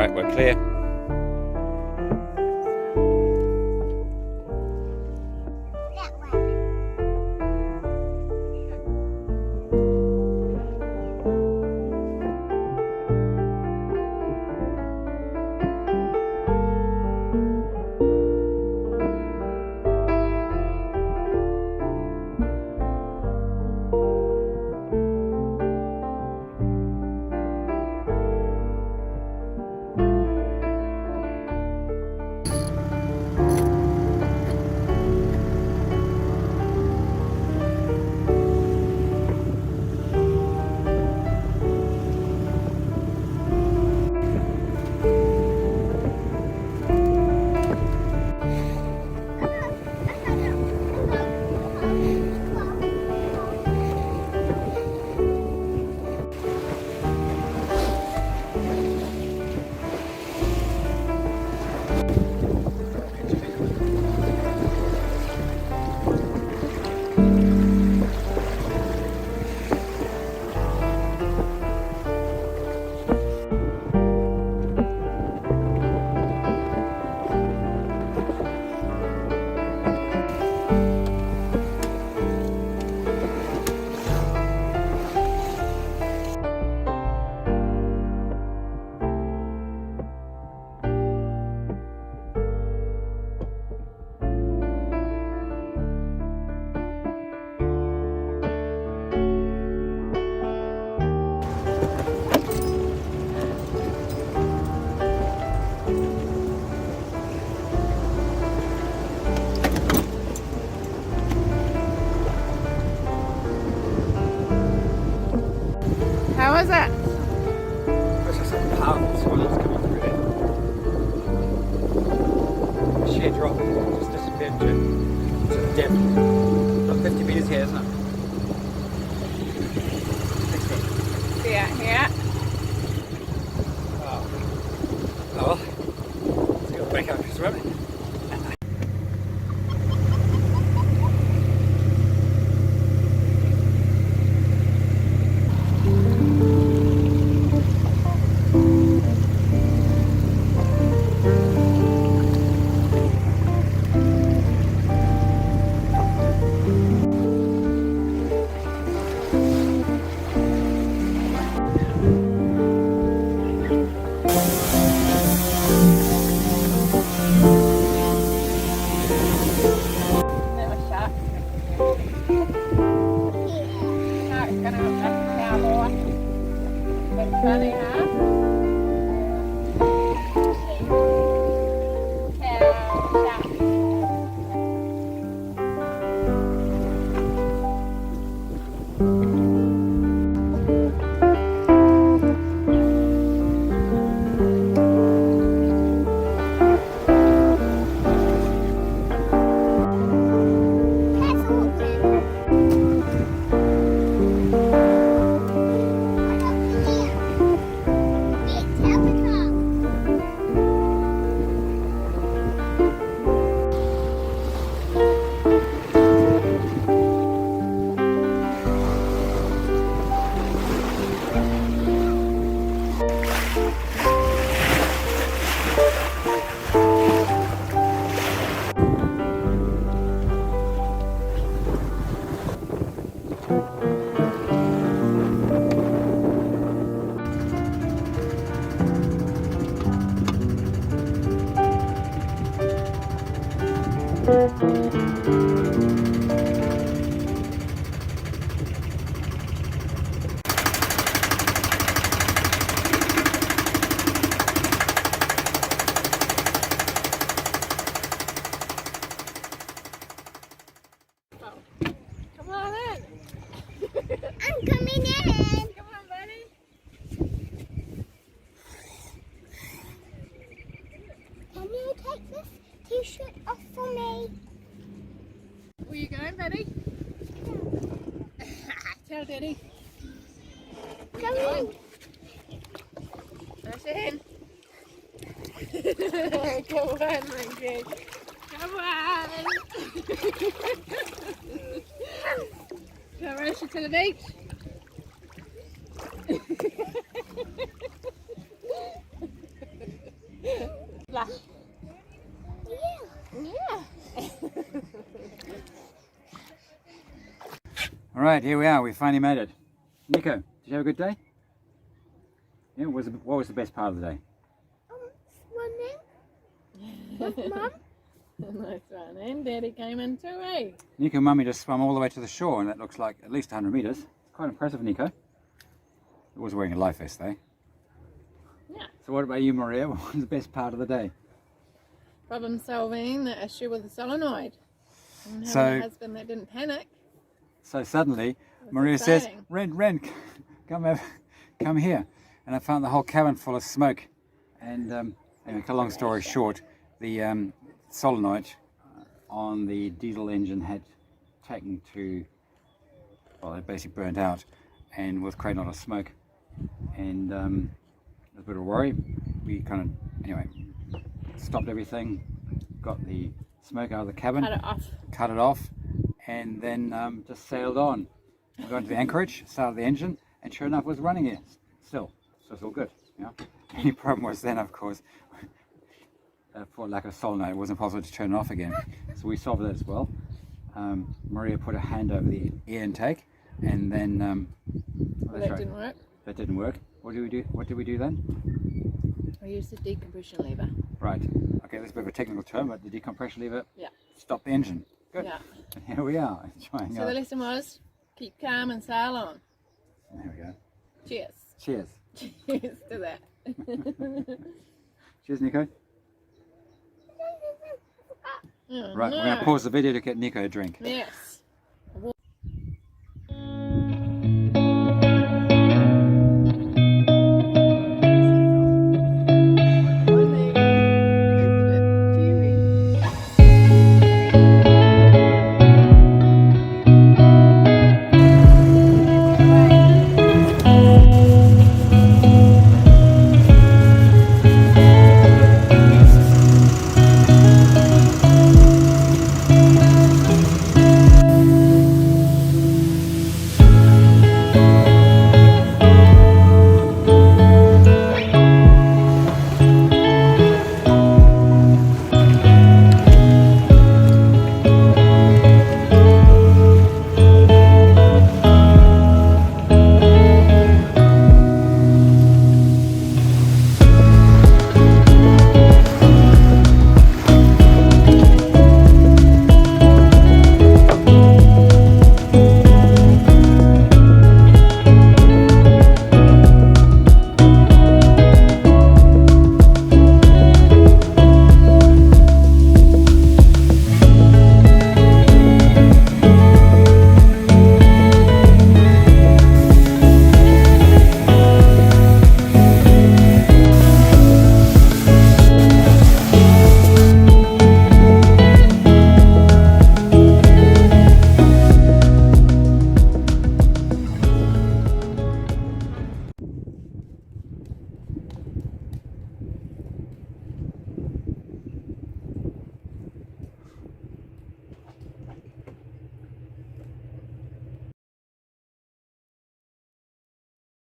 Right, we're clear. How was it? There's just some powerful swells coming through there. The sheer drop just disappeared to the depth. About 50 metres here, isn't it? 60. Yeah, yeah. Oh, well, let's go back out to swim. Funny, huh? T-shirt off for me. Where you going, buddy? Tell Daddy. Come in. Push in. Come on, my kid. Come on. Shall I rush you to the beach? Blah. Yeah. Yeah. All right, here we are. We finally made it. Nico, did you have a good day? Yeah, what was the best part of the day? Swimming with Mum. Nice one. And Daddy came in too, eh? Nico and Mummy just swam all the way to the shore, and that looks like at least 100 metres. Quite impressive, Nico. He was wearing a life vest, though. Yeah. So what about you, Maria? What was the best part of the day? Problem solving the issue with the solenoid. And having So- a husband that didn't panic. So suddenly, It was Maria says, exciting. Rendt, come here. And I found the whole cabin full of smoke. And anyway, cut a long story short, the solenoid on the diesel engine had taken to, well, it basically burnt out and was creating a lot of smoke. And it was a bit of a worry. We kind of, anyway, stopped everything, got the smoke out of the cabin, Cut it off. and then just sailed on. We got into the anchorage, started the engine, and sure enough, it was running it still. So it's all good. Yeah. The only problem was then, of course, for lack of solenoid, it wasn't possible to turn it off again. So we solved that as well. Maria put a hand over the air intake, and then Well, that didn't work. That didn't work. What did we do? What did we do then? We used the decompression lever. Right. Okay, that's a bit of a technical term, but the decompression lever Yeah. stopped the engine. Good. Yeah. And here we are enjoying So our. the lesson was keep calm and sail on. There we go. Cheers. Cheers. Cheers to that. Cheers, Nico. Oh, Right, no. we're going to pause the video to get Nico a drink. Yes.